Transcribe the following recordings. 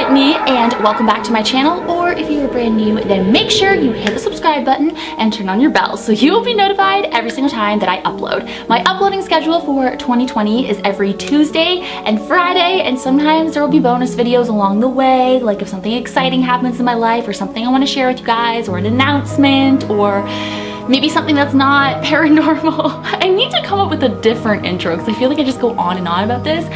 Brittany, and welcome back to my channel. Or if you are brand new, then make sure you hit the subscribe button and turn on your bell so you will be notified every single time that I upload. My uploading schedule for 2020 is every Tuesday and Friday, and sometimes there will be bonus videos along the way, like if something exciting happens in my life or something I want to share with you guys, or an announcement, or maybe something that's not paranormal. I need to come up with a different intro because I feel like I just go on and on about this.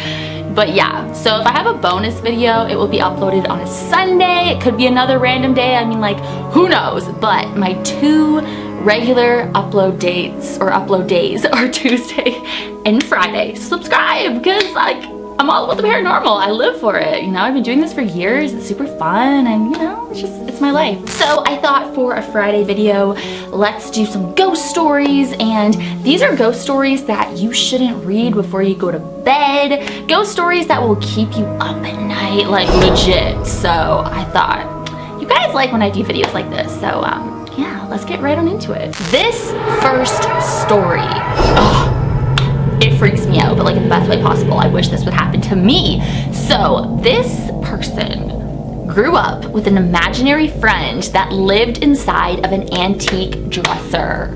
But yeah, so if I have a bonus video, it will be uploaded on a Sunday. It could be another random day. I mean, like, who knows? But my two regular upload dates or upload days are Tuesday and Friday. Subscribe, because like, I'm all about the paranormal. I live for it. You know, I've been doing this for years. It's super fun, and you know, it's my life. So I thought for a Friday video, let's do some ghost stories. And these are ghost stories that you shouldn't read before you go to bed. Ghost stories that will keep you up at night, like legit. So I thought you guys like when I do videos like this. So yeah, let's get right on into it. This first story, it freaks me out, but like in the best way possible. I wish this would happen to me. So this person grew up with an imaginary friend that lived inside of an antique dresser.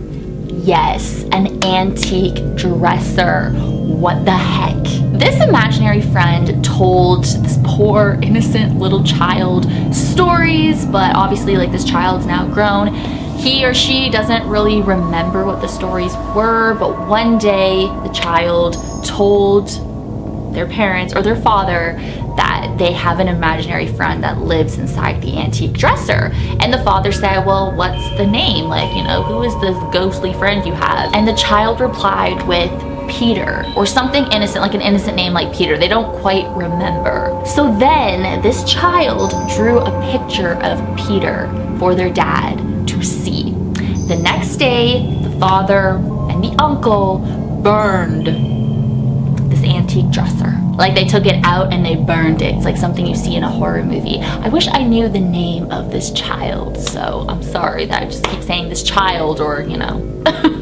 Yes, an antique dresser. What the heck? This imaginary friend told this poor innocent little child stories, but obviously like this child's now grown. He or she doesn't really remember what the stories were, but one day the child told their parents or their father that they have an imaginary friend that lives inside the antique dresser. And the father said, well, what's the name? Like, you know, who is this ghostly friend you have? And the child replied with Peter, or something innocent, like an innocent name like Peter. They don't quite remember. So then this child drew a picture of Peter for their dad to see. The next day, the father and the uncle burned this antique dresser. Like they took it out and they burned it. It's like something you see in a horror movie. I wish I knew the name of this child, so I'm sorry that I just keep saying this child, or you know.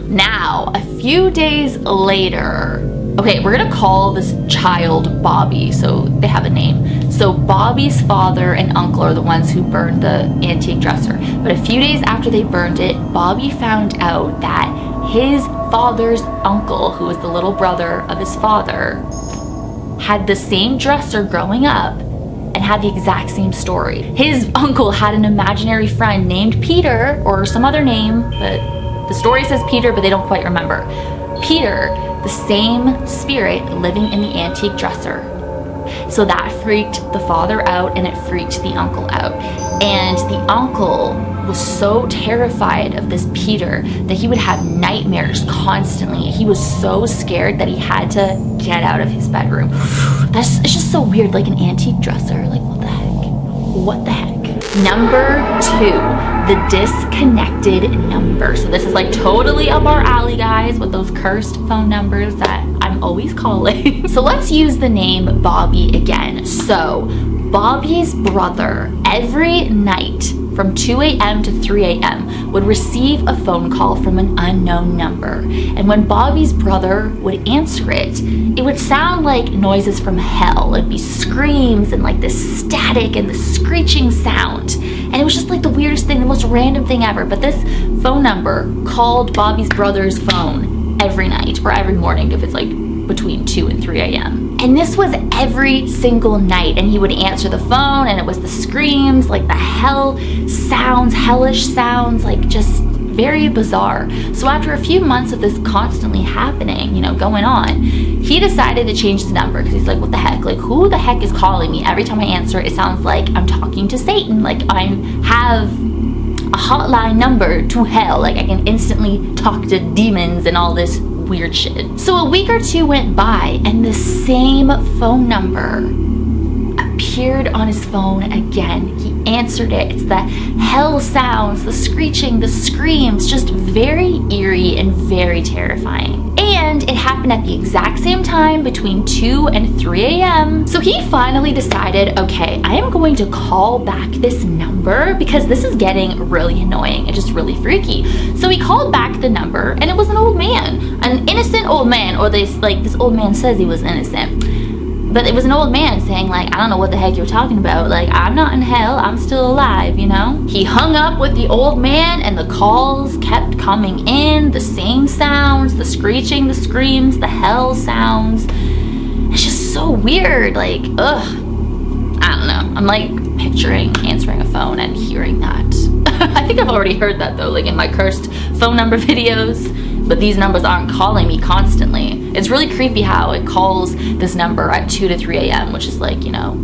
Now, a few days later, okay, we're gonna call this child Bobby, so they have a name. So Bobby's father and uncle are the ones who burned the antique dresser. But a few days after they burned it, Bobby found out that his father's uncle, who was the little brother of his father, had the same dresser growing up and had the exact same story. His uncle had an imaginary friend named Peter, or some other name, but the story says Peter, but they don't quite remember. Peter, the same spirit living in the antique dresser. So that freaked the father out, and it freaked the uncle out. And the uncle was so terrified of this Peter that he would have nightmares constantly. He was so scared that he had to get out of his bedroom. It's just so weird, like an antique dresser. Like, what the heck? What the heck? Number 2, the disconnected number. So this is like totally up our alley, guys, with those cursed phone numbers that I'm always calling. So let's use the name Bobby again. So Bobby's brother, every night from 2 a.m. to 3 a.m. would receive a phone call from an unknown number. And when Bobby's brother would answer it, it would sound like noises from hell. It'd be screams and like this static and this screeching sound. And it was just like the weirdest thing, the most random thing ever. But this phone number called Bobby's brother's phone every night, or every morning if it's like between 2 and 3 a.m. And this was every single night, and he would answer the phone, and it was the screams, like the hell sounds, hellish sounds, like just very bizarre. So after a few months of this constantly happening, you know, going on, he decided to change his number, because he's like, what the heck? Like, who the heck is calling me? Every time I answer, it sounds like I'm talking to Satan, like I have a hotline number to hell, like I can instantly talk to demons and all this weird shit. So a week or two went by, and the same phone number appeared on his phone again. He answered it. It's the hell sounds, the screeching, the screams, just very eerie and very terrifying. And it happened at the exact same time, between 2 and 3 a.m. So he finally decided, okay, I am going to call back this number because this is getting really annoying and just really freaky. So he called back the number, and it was an old man, an innocent old man, or this old man says he was innocent. But it was an old man saying like, I don't know what the heck you're talking about. Like, I'm not in hell, I'm still alive, you know? He hung up with the old man and the calls kept coming in. The same sounds, the screeching, the screams, the hell sounds. It's just so weird, like, ugh. I don't know. I'm like picturing answering a phone and hearing that. I think I've already heard that though, like in my cursed phone number videos. But these numbers aren't calling me constantly. It's really creepy how it calls this number at 2 to 3 a.m., which is like, you know,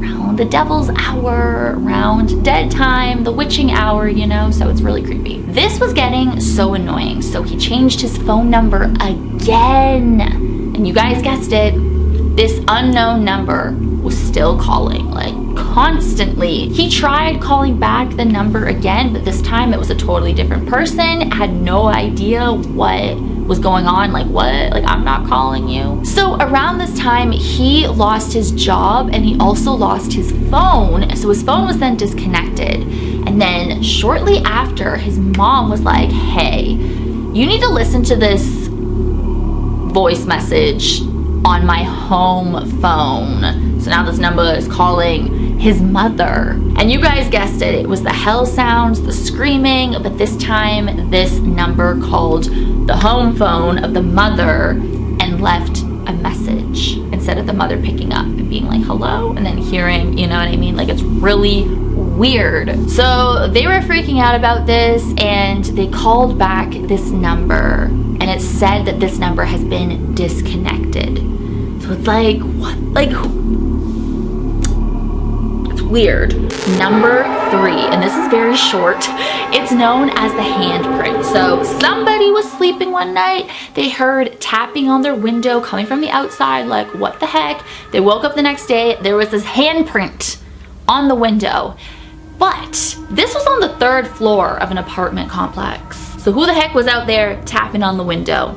around the devil's hour, around dead time, the witching hour, you know, so it's really creepy. This was getting so annoying, so he changed his phone number again. And you guys guessed it, this unknown number was still calling, like constantly. He tried calling back the number again, but this time it was a totally different person. Had no idea what was going on, like what? Like, I'm not calling you. So around this time, he lost his job and he also lost his phone. So his phone was then disconnected. And then shortly after, his mom was like, hey, you need to listen to this voice message on my home phone. So now this number is calling his mother. And you guys guessed it, it was the hell sounds, the screaming, but this time this number called the home phone of the mother and left a message instead of the mother picking up and being like, hello, and then hearing, you know what I mean? Like, it's really weird. So they were freaking out about this and they called back this number and it said that this number has been disconnected. So it's like, what? Like, it's weird. Number 3, and this is very short. It's known as the handprint. So somebody was sleeping one night. They heard tapping on their window coming from the outside, like, what the heck? They woke up the next day, there was this handprint on the window. But this was on the 3rd floor of an apartment complex. So who the heck was out there tapping on the window?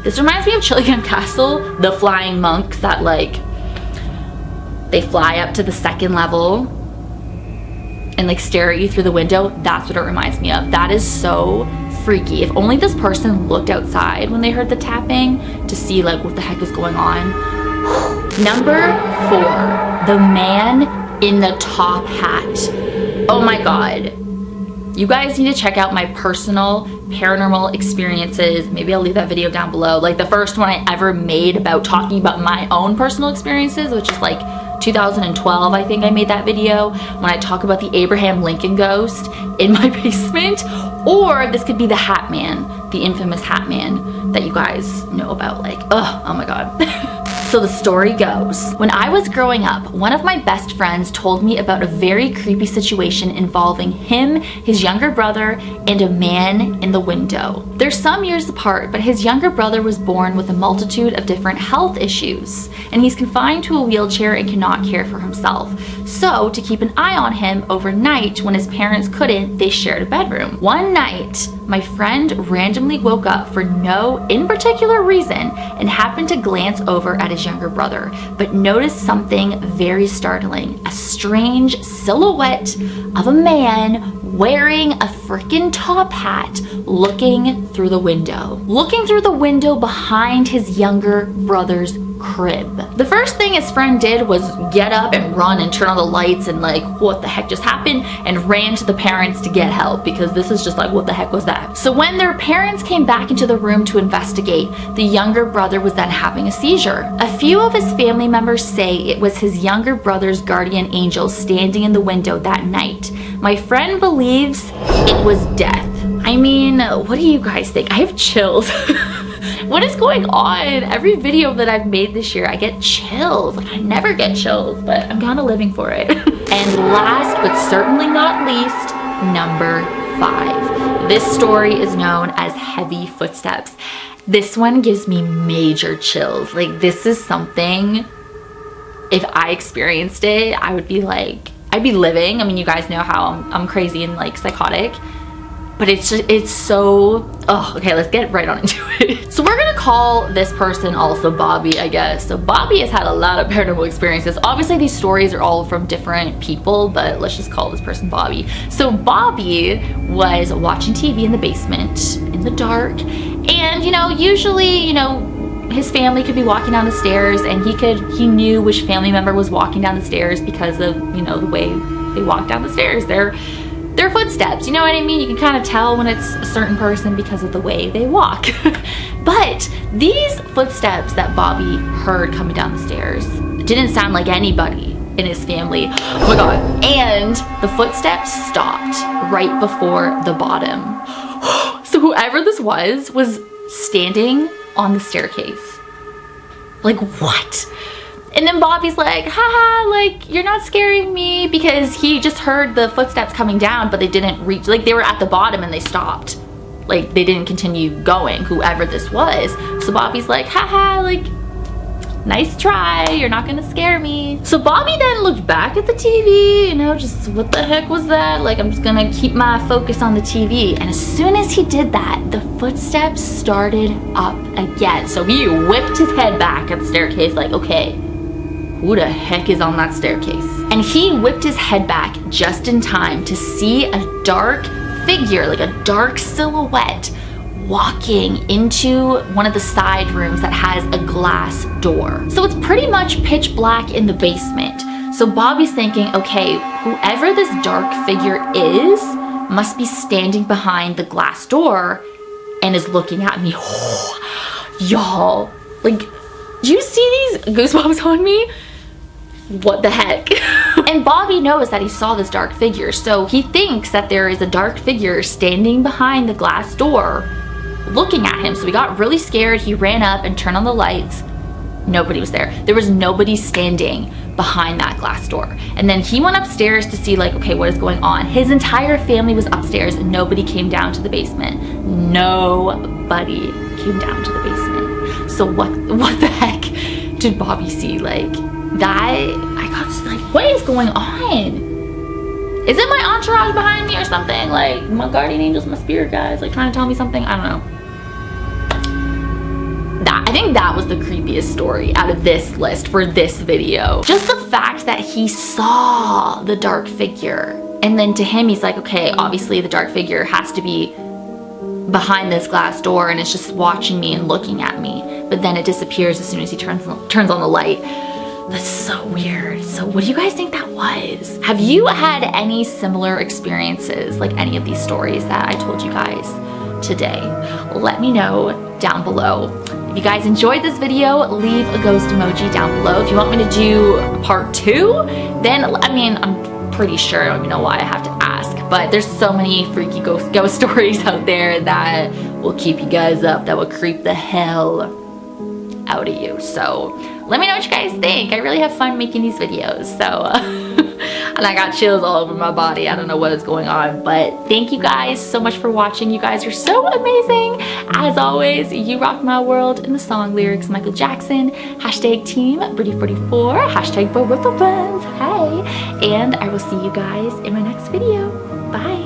This reminds me of Chillingham Castle, the flying monks that like, they fly up to the 2nd level and like stare at you through the window. That's what it reminds me of. That is so freaky. If only this person looked outside when they heard the tapping to see like what the heck is going on. Number 4, the man in the top hat. Oh my God. You guys need to check out my personal paranormal experiences. Maybe I'll leave that video down below. Like the first one I ever made about talking about my own personal experiences, which is like 2012, I think I made that video when I talk about the Abraham Lincoln ghost in my basement. Or this could be the Hat Man, the infamous Hat Man that you guys know about. Like, oh my God. So the story goes, when I was growing up, one of my best friends told me about a very creepy situation involving him, his younger brother, and a man in the window. They're some years apart, but his younger brother was born with a multitude of different health issues, and he's confined to a wheelchair and cannot care for himself. So to keep an eye on him overnight when his parents couldn't, they shared a bedroom. One night, my friend randomly woke up for no in particular reason and happened to glance over at his younger brother, but noticed something very startling. A strange silhouette of a man wearing a freaking top hat looking through the window. Looking through the window behind his younger brother's crib. The first thing his friend did was get up and run and turn on the lights and like, what the heck just happened, and ran to the parents to get help because this is just like, what the heck was that? So when their parents came back into the room to investigate, the younger brother was then having a seizure. A few of his family members say it was his younger brother's guardian angel standing in the window that night. My friend believes it was death. I mean, what do you guys think? I have chills. What is going on? Every video that I've made this year, I get chills. Like, I never get chills, but I'm kind of living for it. And last but certainly not least, number 5. This story is known as Heavy Footsteps. This one gives me major chills. Like, this is something, if I experienced it, I would be like, I'd be living. I mean, you guys know how I'm crazy and like psychotic. But it's just, it's so, oh, okay, let's get right on into it. So we're gonna call this person also Bobby, I guess. So Bobby has had a lot of paranormal experiences. Obviously these stories are all from different people, but let's just call this person Bobby. So Bobby was watching TV in the basement in the dark. And, you know, usually, you know, his family could be walking down the stairs, and he knew which family member was walking down the stairs because of, you know, the way they walk down the stairs. Their footsteps, you know what I mean? You can kind of tell when it's a certain person because of the way they walk. But these footsteps that Bobby heard coming down the stairs didn't sound like anybody in his family. Oh my God. And the footsteps stopped right before the bottom. So whoever this was standing on the staircase. Like, what? And then Bobby's like, haha, like, you're not scaring me, because he just heard the footsteps coming down, but they didn't reach, like, they were at the bottom and they stopped. Like, they didn't continue going, whoever this was. So Bobby's like, haha, like, nice try, you're not gonna scare me. So Bobby then looked back at the TV, you know, just what the heck was that? Like, I'm just gonna keep my focus on the TV. And as soon as he did that, the footsteps started up again. So he whipped his head back at the staircase like, okay, who the heck is on that staircase? And he whipped his head back just in time to see a dark figure, like a dark silhouette, walking into one of the side rooms that has a glass door. So it's pretty much pitch black in the basement. So Bobby's thinking, okay, whoever this dark figure is must be standing behind the glass door and is looking at me. Y'all, like, do you see these goosebumps on me? What the heck? And Bobby knows that he saw this dark figure, so he thinks that there is a dark figure standing behind the glass door looking at him. So he got really scared. He ran up and turned on the lights. Nobody was there. There was nobody standing behind that glass door. And then he went upstairs to see, like, okay, what is going on? His entire family was upstairs and nobody came down to the basement. Nobody came down to the basement. So what the heck did Bobby see? Like, that, I got like, what is going on? Is it my entourage behind me or something? Like, my guardian angels, my spirit guides, like, trying to tell me something? I don't know. I think that was the creepiest story out of this list for this video. Just the fact that he saw the dark figure, and then to him he's like, okay, obviously the dark figure has to be behind this glass door and it's just watching me and looking at me, but then it disappears as soon as he turns on the light. That's so weird. So what do you guys think that was? Have you had any similar experiences like any of these stories that I told you guys today? Let me know down below. If you guys enjoyed this video, leave a ghost emoji down below. If you want me to do part 2, then, I mean, I'm pretty sure, I don't even know why I have to ask, but there's so many freaky ghost stories out there that will keep you guys up, that will creep the hell out of you. So let me know what you guys think. I really have fun making these videos. So and I got chills all over my body. I don't know what is going on, but thank you guys so much for watching. You guys are so amazing. As always, you rock my world. In the song lyrics, Michael Jackson, hashtag team Britty44, hashtag Bo with the friends. Hey, and I will see you guys in my next video. Bye.